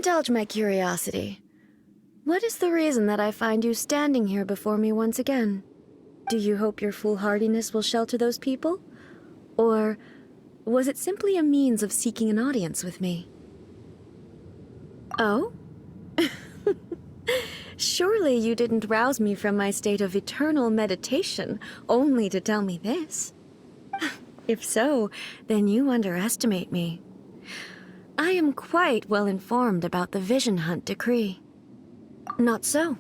indulge my curiosity. What is the reason that I find you standing here before me once again? Do you hope your foolhardiness will shelter those people? Or was it simply a means of seeking an audience with me? Oh? Surely you didn't rouse me from my state of eternal meditation only to tell me this. If so, then you underestimate me. I am quite well informed about the Vision Hunt decree. Not so.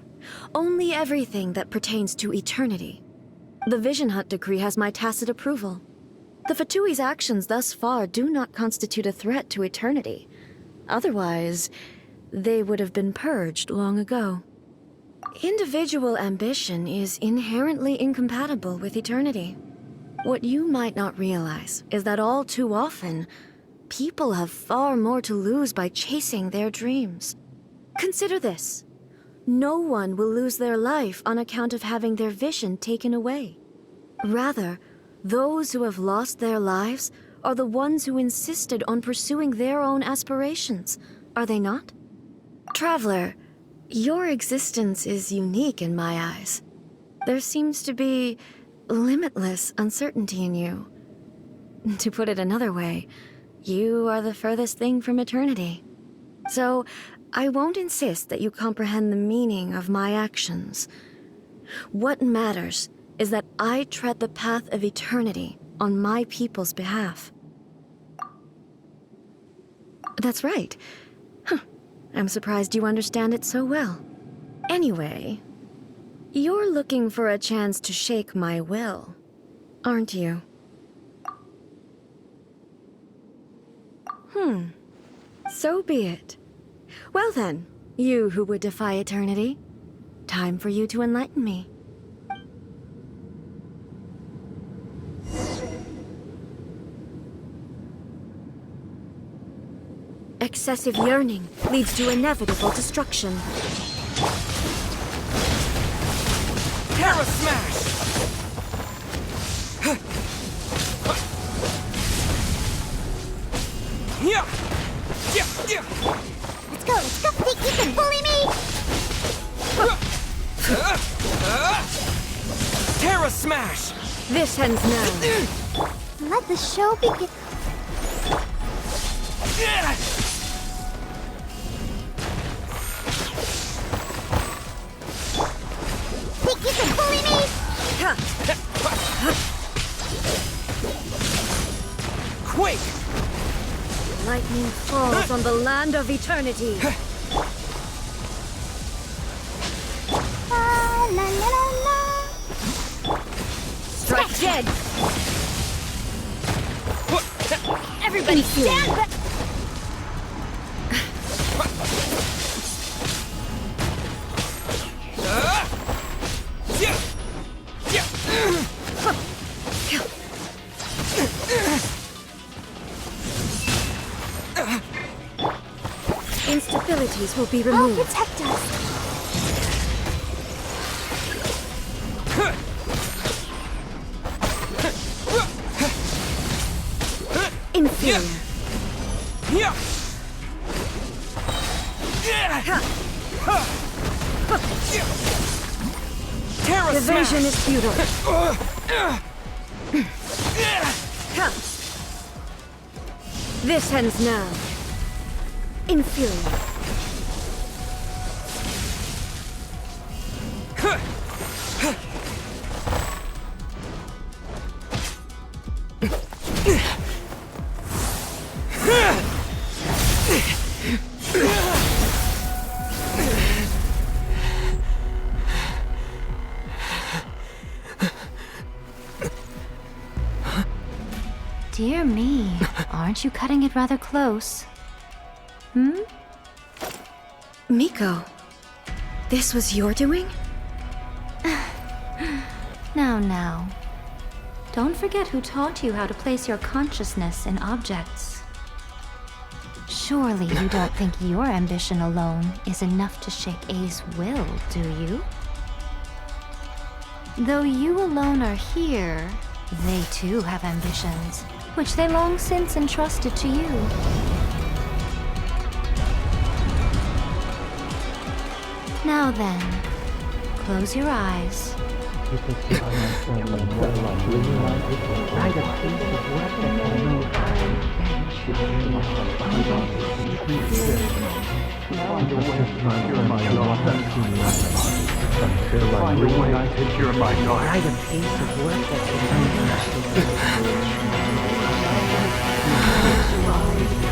Only everything that pertains to eternity. The Vision Hunt decree has my tacit approval. The Fatui's actions thus far do not constitute a threat to eternity. Otherwise, they would have been purged long ago. Individual ambition is inherently incompatible with eternity. What you might not realize is that all too often, people have far more to lose by chasing their dreams. Consider this. No one will lose their life on account of having their vision taken away. Rather, those who have lost their lives are the ones who insisted on pursuing their own aspirations, are they not? Traveler, your existence is unique in my eyes. There seems to be limitless uncertainty in you. To put it another way, you are the furthest thing from eternity. So, I won't insist that you comprehend the meaning of my actions. What matters is that I tread the path of eternity on my people's behalf. That's right. I'm surprised you understand it so well. Anyway, you're looking for a chance to shake my will, aren't you? So be it. Well then, you who would defy eternity, time for you to enlighten me. Excessive yearning leads to inevitable destruction. Terra Smash! Let's go, think you can bully me? Terra Smash! This ends now. Let the show begin. Think you can bully me? Quake! Lightning falls on the land of eternity. La la la la. Strike dead. Everybody stand back. Instabilities will be I'll removed. protect us. Inferior. Terra The Smash! vision is futile. This ends now. Inferior. Dear me, aren't you cutting it rather close? Miko, this was your doing? Now. Don't forget who taught you how to place your consciousness in objects. Surely you don't think your ambition alone is enough to shake A's will, do you? Though you alone are here, they too have ambitions, which they long since entrusted to you. Now then, close your eyes.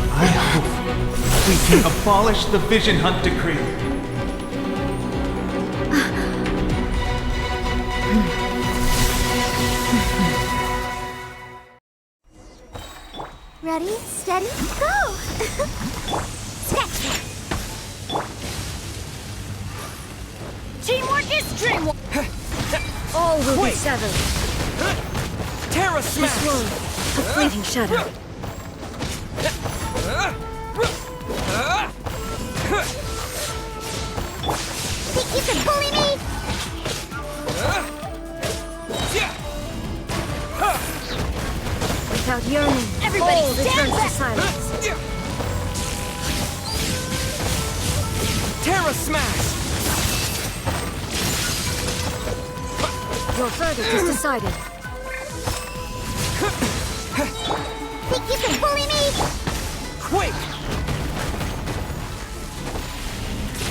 I hope we can abolish the Vision Hunt Decree. Ready, steady, go! Scratch that! Teamwork is dreamwork! All will be Wait. severed. Terra This Smash! world, a fleeting shadow. Think you can bully me? Without yearning, Everybody all stand returns to back. silence. Terra Smash! Your verdict is decided. Think you can bully me? Quake!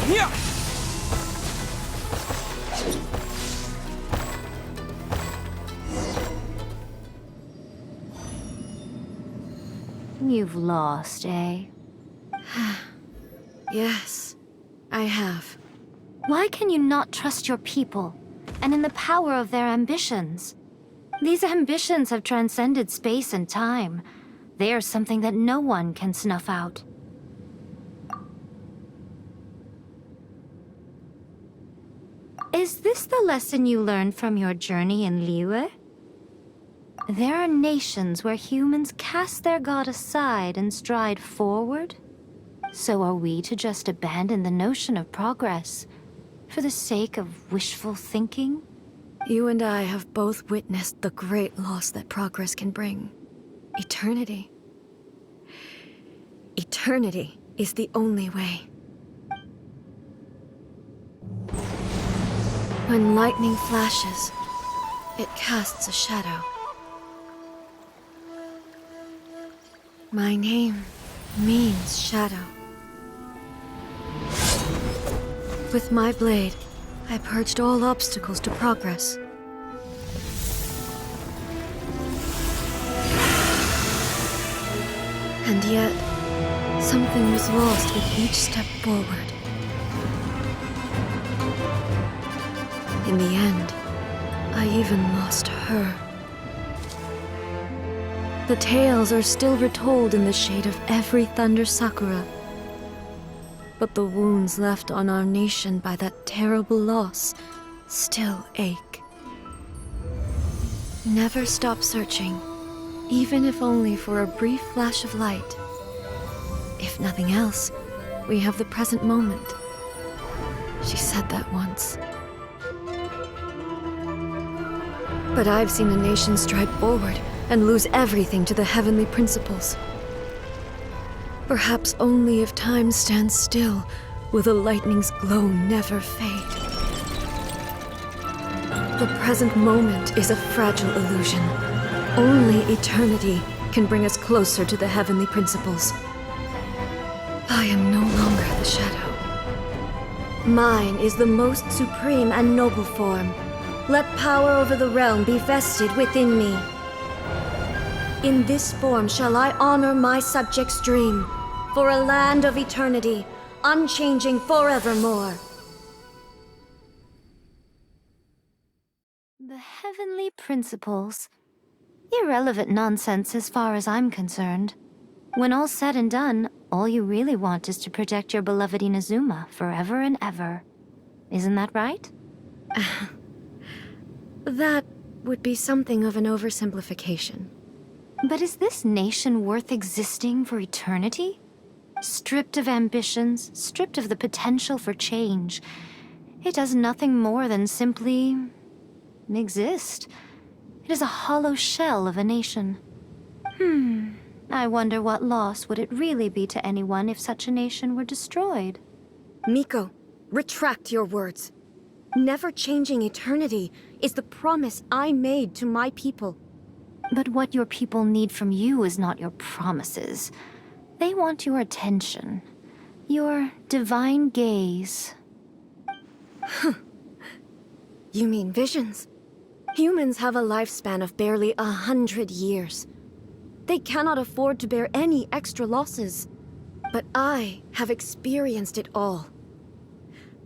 Yeah! You've lost, eh? Yes, I have. Why can you not trust your people and in the power of their ambitions? These ambitions have transcended space and time. They are something that no one can snuff out. Is this the lesson you learned from your journey in Liyue? There are nations where humans cast their god aside and stride forward. So are we to just abandon the notion of progress for the sake of wishful thinking? You and I have both witnessed the great loss that progress can bring. Eternity. Eternity is the only way. When lightning flashes, it casts a shadow. My name means shadow. With my blade, I purged all obstacles to progress. And yet, something was lost with each step forward. In the end, I even lost her. The tales are still retold in the shade of every Thunder Sakura. But the wounds left on our nation by that terrible loss still ache. Never stop searching, even if only for a brief flash of light. If nothing else, we have the present moment. She said that once. But I've seen a nation stride forward and lose everything to the heavenly principles. Perhaps only if time stands still will the lightning's glow never fade. The present moment is a fragile illusion. Only eternity can bring us closer to the heavenly principles. I am no longer the shadow. Mine is the most supreme and noble form. Let power over the realm be vested within me. In this form shall I honor my subjects' dream, for a land of eternity, unchanging forevermore. The heavenly principles. Irrelevant nonsense as far as I'm concerned. When all's said and done, all you really want is to protect your beloved Inazuma forever and ever. Isn't that right? That would be something of an oversimplification. But is this nation worth existing for eternity? Stripped of ambitions, stripped of the potential for change, it does nothing more than simply exist. It is a hollow shell of a nation. I wonder what loss would it really be to anyone if such a nation were destroyed? Miko, Retract your words. Never changing eternity is the promise I made to my people. But what your people need from you is not your promises. They want your attention. Your divine gaze. You mean visions? Humans have a lifespan of barely 100 years. They cannot afford to bear any extra losses. But I have experienced it all.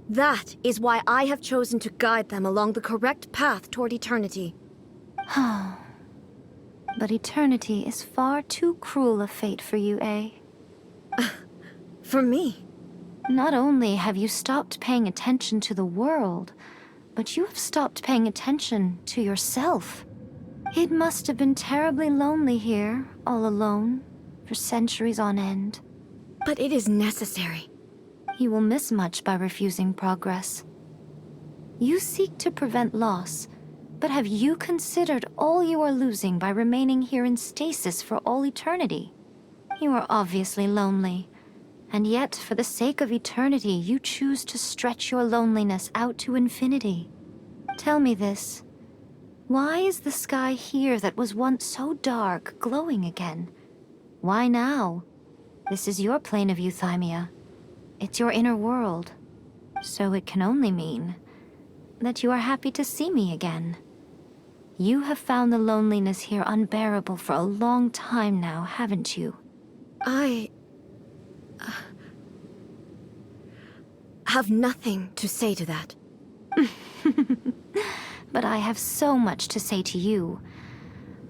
That is why I have chosen to guide them along the correct path toward eternity. But eternity is far too cruel a fate for you, eh? For me? Not only have you stopped paying attention to the world, but you have stopped paying attention to yourself. It must have been terribly lonely here, all alone, for centuries on end. But it is necessary. You will miss much by refusing progress. You seek to prevent loss, but have you considered all you are losing by remaining here in stasis for all eternity? You are obviously lonely, and yet for the sake of eternity, you choose to stretch your loneliness out to infinity. Tell me this. Why is the sky here that was once so dark glowing again? Why now? This is your plane of euthymia. It's your inner world. So it can only mean that you are happy to see me again. You have found the loneliness here unbearable for a long time now, haven't you? I have nothing to say to that. But I have so much to say to you.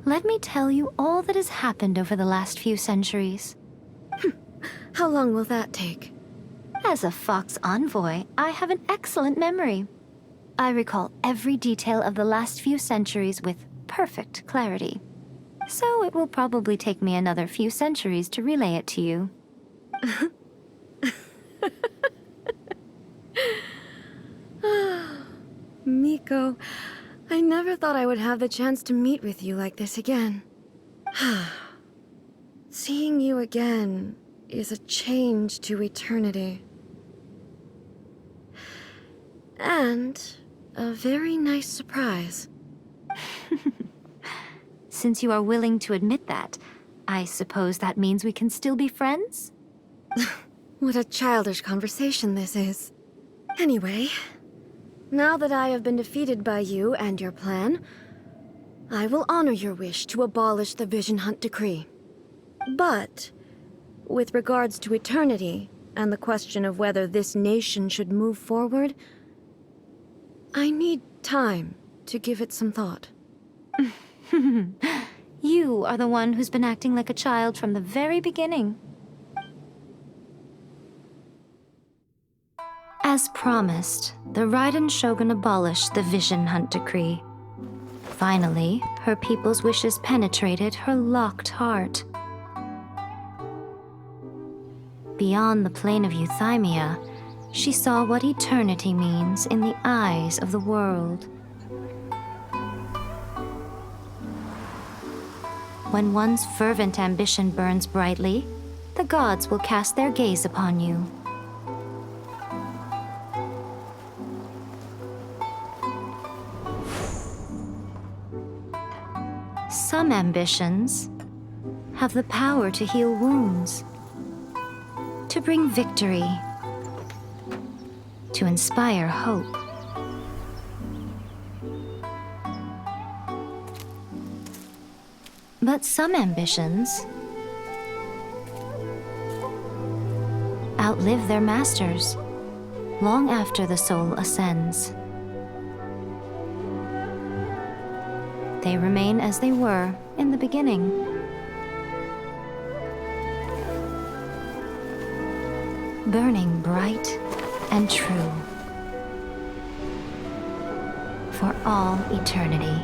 Let me tell you all that has happened over the last few centuries. How long will that take? As a Fox envoy, I have an excellent memory. I recall every detail of the last few centuries with perfect clarity. So it will probably take me another few centuries to relay it to you. Miko, I never thought I would have the chance to meet with you like this again. Seeing you again is a change to eternity. And a very nice surprise. Since you are willing to admit that, I suppose that means we can still be friends? What a childish conversation this is. Anyway, now that I have been defeated by you and your plan, I will honor your wish to abolish the Vision Hunt Decree. But, with regards to eternity and the question of whether this nation should move forward, I need time to give it some thought. You are the one who's been acting like a child from the very beginning. As promised, the Raiden Shogun abolished the Vision Hunt Decree. Finally, her people's wishes penetrated her locked heart. Beyond the plane of euthymia, she saw what eternity means in the eyes of the world. When one's fervent ambition burns brightly, the gods will cast their gaze upon you. Some ambitions have the power to heal wounds, to bring victory, to inspire hope. But some ambitions outlive their masters long after the soul ascends. They remain as they were in the beginning. Burning bright and true for all eternity.